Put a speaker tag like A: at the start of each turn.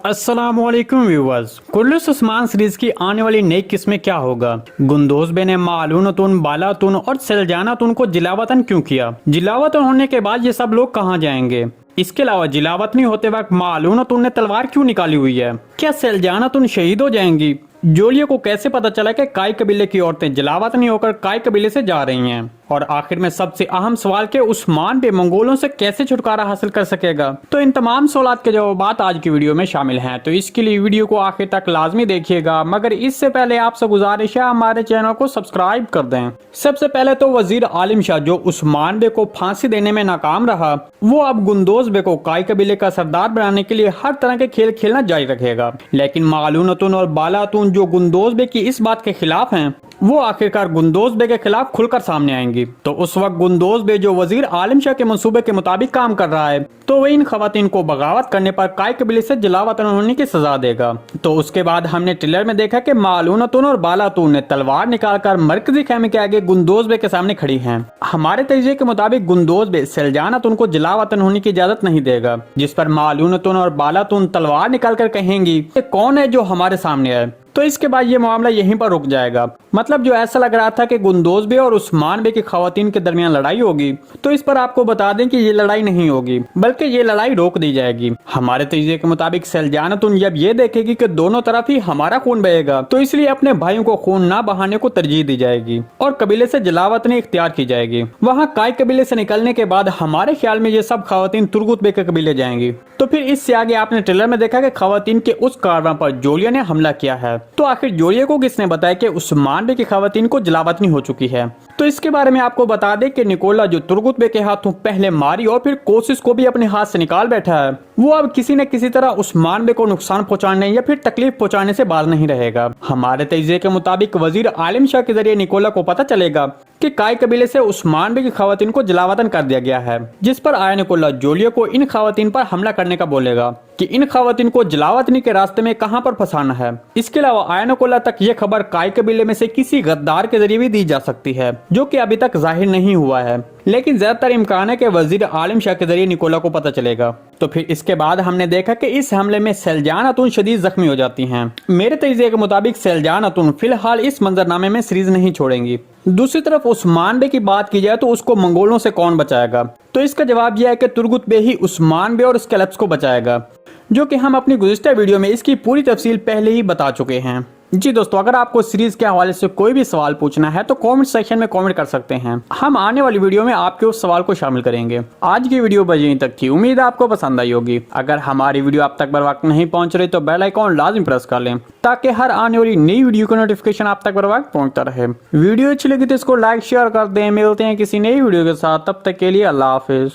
A: अस्सलामुअलैकुम viewers. कुर्लुस Usman series की आने वाली नई किस्म में क्या होगा? गुंदोज़बे ने मालूनतुन, बालातुन और सलजानातुन को जिलावतन क्यों किया? जिलावतन होने के बाद ये सब लोग कहाँ जाएंगे? इसके अलावा जिलावतनी होते वक्त मालूनतुन ने तलवार क्यों निकाली हुई है? क्या सलजानातुन शहीद हो जाएंगी? जोलिया को कैसे पता चला कि काई कबीले की औरतें जिलावतनी होकर काई कबीले से जा रही हैं? और आखिर में सबसे अहम सवाल के उस्मान बे मंगोलों से कैसे छुटकारा हासिल कर सकेगा? तो इन तमाम सवालों के जवाब आज की वीडियो में शामिल हैं, तो इसके लिए वीडियो को आखिर तक लाजमी देखिएगा। मगर इससे पहले आपसे गुजारिश है हमारे चैनल को सब्सक्राइब कर दें। सबसे पहले तो वजीर आलिम शाह जो उस्मान बे को फांसी देने में नाकाम रहा, वो अब गुंदोज बे को काई कबीले का सरदार बनाने के लिए हर तरह के खेल खेलना जारी रखेगा। लेकिन मालूनतुन और बालातुन जो गुंदोज बे की इस बात के खिलाफ हैं, वो आखिरकार गुंदोज बे के खिलाफ खुलकर सामने आएंगी। तो उस वक्त गुंदोज बे जो वजीर आलिम शाह के मंसूबे के मुताबिक काम कर रहा है, तो वह इन खवातीन को बगावत करने पर काई कबीले से जिलावतन होने की सजा देगा। तो उसके बाद हमने ट्रेलर में देखा कि मालूनतुन और बालातुन ने तलवार निकालकर मरकजी खेमे के आगे गुंदोज बे के सामने खड़ी हैं। हमारे तजज़िये के मुताबिक गुंदोज बे सलजानातुन को जिलावतन होने की इजाजत नहीं देगा, जिस पर मालूनतुन और बालातुन तलवार निकालकर कहेंगी कि कौन है जो हमारे सामने है। तो इसके बाद ये मामला यहीं पर रुक जाएगा। मतलब जो ऐसा लग रहा था कि गुंदोज बे और उस्मान बे की खवातीन के दरमियान लड़ाई होगी, तो इस पर आपको बता दें कि ये लड़ाई नहीं होगी, बल्कि ये लड़ाई रोक दी जाएगी। हमारे तजज़िये के मुताबिक सलजानातुन जब ये देखेगी कि दोनों तरफ ही हमारा खून बहेगा, तो इसलिए अपने भाइयों को खून ना बहाने को तरजीह दी जाएगी और कबीले से जिलावतनी इख्तियार की जाएगी। वहाँ काई कबीले से निकलने के बाद हमारे ख्याल में ये सब खवातीन तुर्गुत बे के कबीले जाएंगी। तो फिर इससे आगे आपने ट्रेलर में देखा कि खवातीन के उस कारवां पर जोलिया ने हमला किया है। तो आखिर जोलिया को किसने बताया कि उस्मान बे की खवातीन को जिलावतनी हो चुकी है? तो इसके बारे में आपको बता दें कि निकोला जो तुर्गुत बे के हाथों पहले मारी और फिर कोशिश को भी अपने हाथ से निकाल बैठा है, वो अब किसी न किसी तरह उस्मान बे को नुकसान पहुंचाने या फिर तकलीफ पहुंचाने से बाज नहीं रहेगा। हमारे तजज़िये के मुताबिक वजीर आलिम शाह के जरिए निकोला को पता चलेगा कि काई कबीले से उस्मान बे की खवातीन को जिलावतन कर दिया गया है, जिस पर आया निकोला जोलिया को इन खवातीन पर हमला करने का बोलेगा कि इन खवातीन को जिलावतनी के रास्ते में कहां पर फंसाना है। इसके अलावा आया निकोला तक ये खबर काई कबीले में से किसी गद्दार के जरिए भी दी जा सकती है, जो कि अभी तक जाहिर नहीं हुआ है, लेकिन ज्यादातर इम्कान है कि वजीर आलिम शाह के जरिए निकोला को पता चलेगा। तो फिर इसके बाद हमने देखा कि इस हमले में सलजानातुन शदीद जख्मी हो जाती हैं। मेरे तजज़िये के मुताबिक सलजानातुन फिलहाल इस मंजरनामे में सीरीज नहीं छोड़ेंगी। दूसरी तरफ उस्मान बे की बात की जाए तो उसको मंगोलों से कौन बचाएगा? तो इसका जवाब यह है कि तुर्गुत बे ही उस्मान बे और स्कैलप्स को बचाएगा, जो कि हम अपनी गुज़िश्ता वीडियो में इसकी पूरी तफसील पहले ही बता चुके हैं। जी दोस्तों, अगर आपको सीरीज के हवाले से कोई भी सवाल पूछना है तो कमेंट सेक्शन में कमेंट कर सकते हैं। हम आने वाली वीडियो में आपके उस सवाल को शामिल करेंगे। आज की वीडियो बस यहीं तक थी, उम्मीद है आपको पसंद आई होगी। अगर हमारी वीडियो आप तक बर वक्त नहीं पहुंच रही तो बेल आइकॉन लाजिम प्रेस कर लें, ताकि हर आने वाली नई वीडियो का नोटिफिकेशन आप तक बर वक्त पहुंचता रहे। वीडियो अच्छी लगी तो इसको लाइक शेयर कर दें। मिलते हैं किसी नई वीडियो के साथ, तब तक के लिए अल्लाह हाफिज।